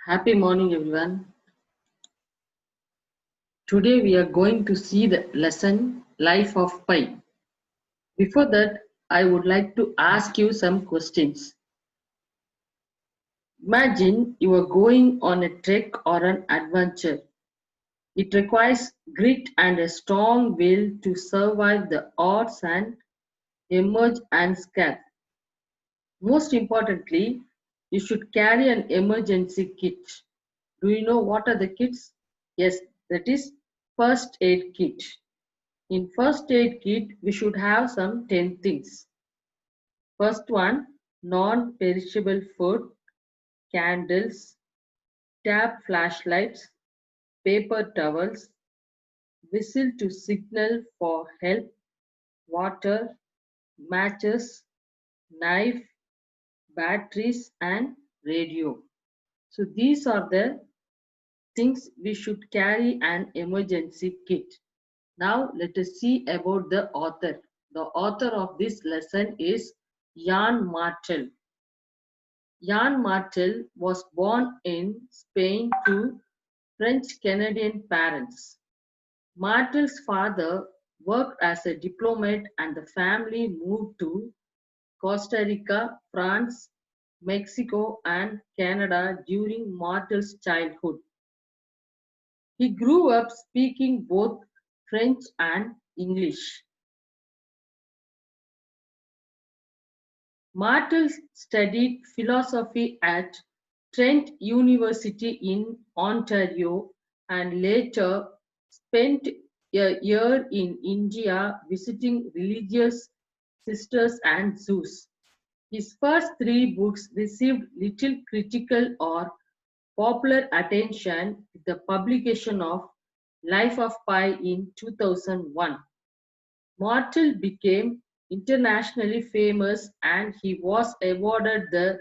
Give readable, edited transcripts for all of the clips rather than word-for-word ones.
Happy morning, everyone. Today we are going to see the lesson Life of Pi. Before that, I would like to ask you some questions. Imagine you are going on a trek or an adventure. It requires grit and a strong will to survive the odds and emerge unscathed. Most importantly, you should carry an emergency kit. Do you know what are the kits? Yes, that is first aid kit. In first aid kit, we should have some 10 things. First one, non-perishable food, candles, tap flashlights, paper towels, whistle to signal for help, water, matches, knife, batteries, and radio. So these are the things we should carry an emergency kit. Now let us see about the author. The author of this lesson is Jan Martel. Jan Martel was born in Spain to French-Canadian parents. Martel's father worked as a diplomat and the family moved to Costa Rica, France, Mexico and Canada during Martel's childhood. He grew up speaking both French and English. Martel studied philosophy at Trent University in Ontario and later spent a year in India visiting religious sisters and zoos. His first three books received little critical or popular attention with the publication of Life of Pi in 2001. Martel became internationally famous and he was awarded the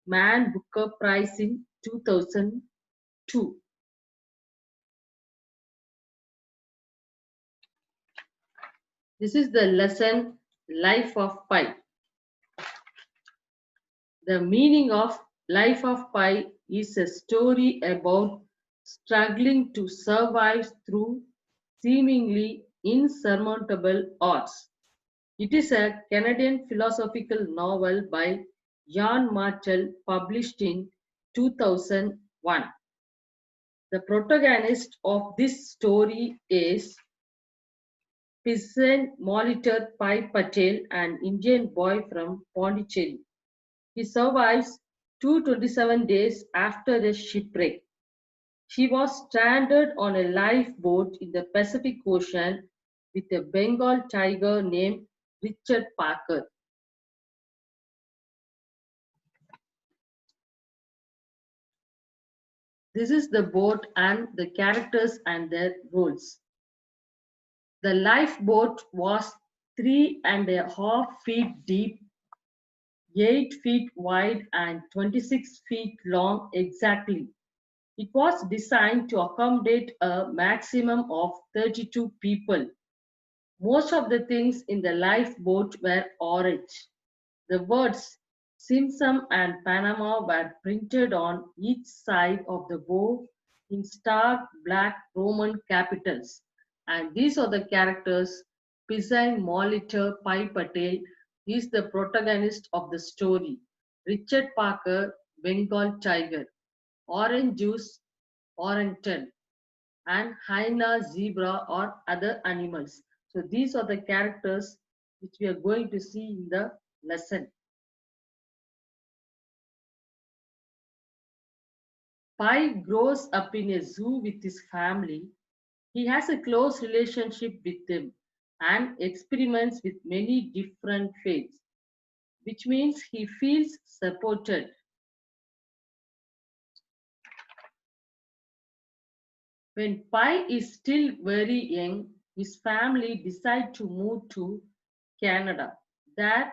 Man Booker Prize in 2002. This is the lesson Life of Pi. The meaning of Life of Pi is a story about struggling to survive through seemingly insurmountable odds. It is a Canadian philosophical novel by Jan Martel published in 2001. The protagonist of this story is peasant Molitor Pai Patel, an Indian boy from Pondicherry. He survives 227 days after a shipwreck. She was stranded on a lifeboat in the Pacific Ocean with a Bengal tiger named Richard Parker. This is the boat and the characters and their roles. The lifeboat was 3.5 feet deep, 8 feet wide, and 26 feet long exactly. It was designed to accommodate a maximum of 32 people. Most of the things in the lifeboat were orange. The words Simpson and Panama were printed on each side of the bow in stark black Roman capitals. And these are the characters. Pisang Molitor Pai Patel is the protagonist of the story. Richard Parker, Bengal tiger. Orange juice, orangutan, and hyena, zebra, or other animals. So these are the characters which we are going to see in the lesson. Pi grows up in a zoo with his family. He has a close relationship with them and experiments with many different faiths, which means he feels supported. When Pi is still very young, his family decide to move to Canada. There,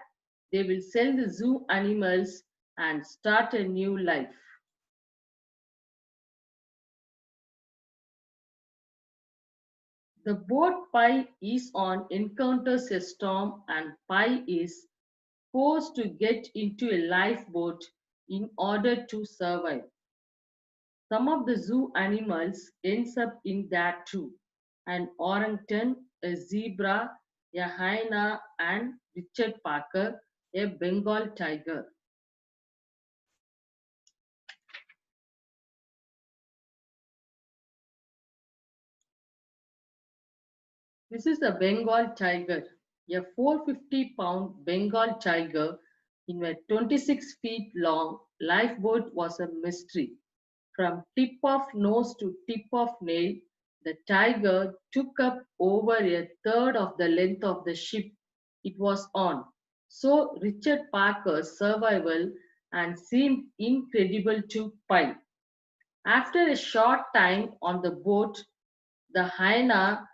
they will sell the zoo animals and start a new life. The boat Pi is on encounters a storm and Pi is forced to get into a lifeboat in order to survive. Some of the zoo animals ends up in that too. An orangutan, a zebra, a hyena and Richard Parker, a Bengal tiger. This is a Bengal tiger, a 450-pound Bengal tiger in a 26 feet long lifeboat was a mystery. From tip of nose to tip of nail, the tiger took up over a third of the length of the ship it was on. So Richard Parker's survival and seemed incredible to Pi. After a short time on the boat, the hyena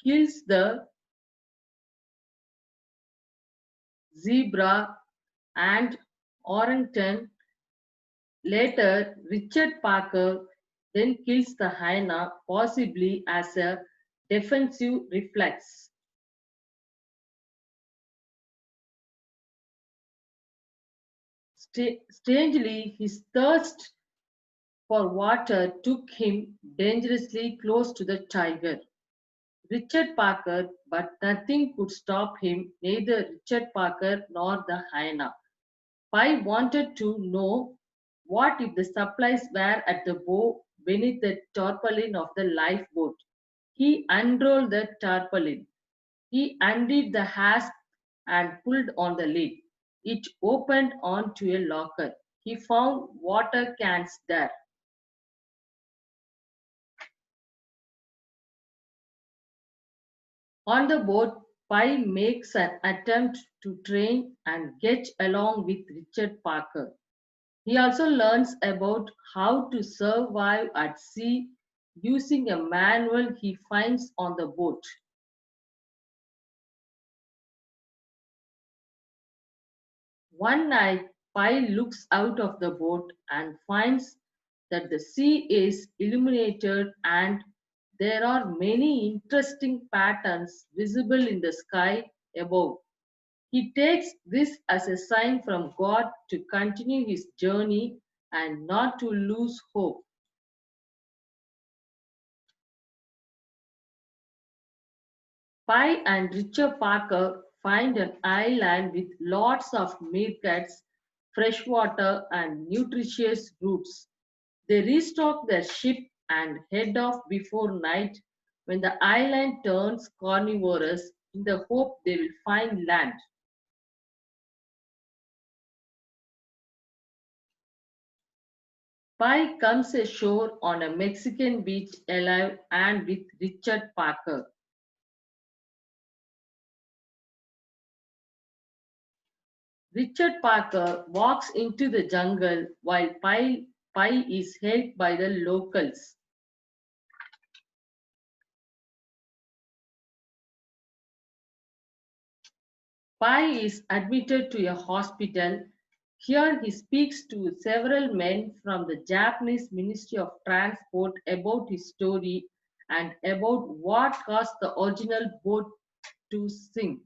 kills the zebra and orangutan. Later, Richard Parker then kills the hyena, possibly as a defensive reflex. Strangely, his thirst for water took him dangerously close to the tiger. Richard Parker, but nothing could stop him, neither Richard Parker nor the hyena. Pi wanted to know what if the supplies were at the bow beneath the tarpaulin of the lifeboat. He unrolled the tarpaulin. He undid the hasp and pulled on the lid. It opened onto a locker. He found water cans there. On the boat, Pi makes an attempt to train and get along with Richard Parker. He also learns about how to survive at sea using a manual he finds on the boat. One night, Pi looks out of the boat and finds that the sea is illuminated and there are many interesting patterns visible in the sky above. He takes this as a sign from God to continue his journey and not to lose hope. Pi and Richard Parker find an island with lots of meerkats, fresh water, and nutritious roots. They restock their ship and head off before night when the island turns carnivorous in the hope they will find land. Pi comes ashore on a Mexican beach alive and with Richard Parker. Richard Parker walks into the jungle while Pi is helped by the locals. Pi is admitted to a hospital. Here he speaks to several men from the Japanese Ministry of Transport about his story and about what caused the original boat to sink.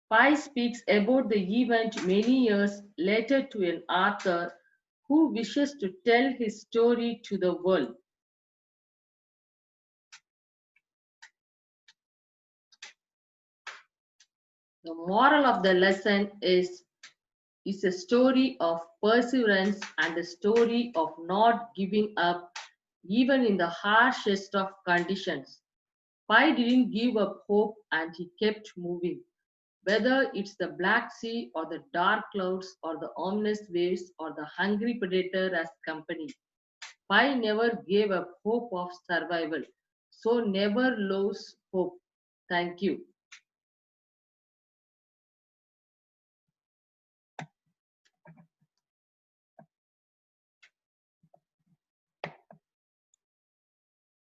Pi speaks about the event many years later to an author who wishes to tell his story to the world. The moral of the lesson is a story of perseverance and a story of not giving up even in the harshest of conditions. Pi didn't give up hope and he kept moving. Whether it's the Black Sea or the dark clouds or the ominous waves or the hungry predator as company, Pi never gave up hope of survival. So never lose hope. Thank you.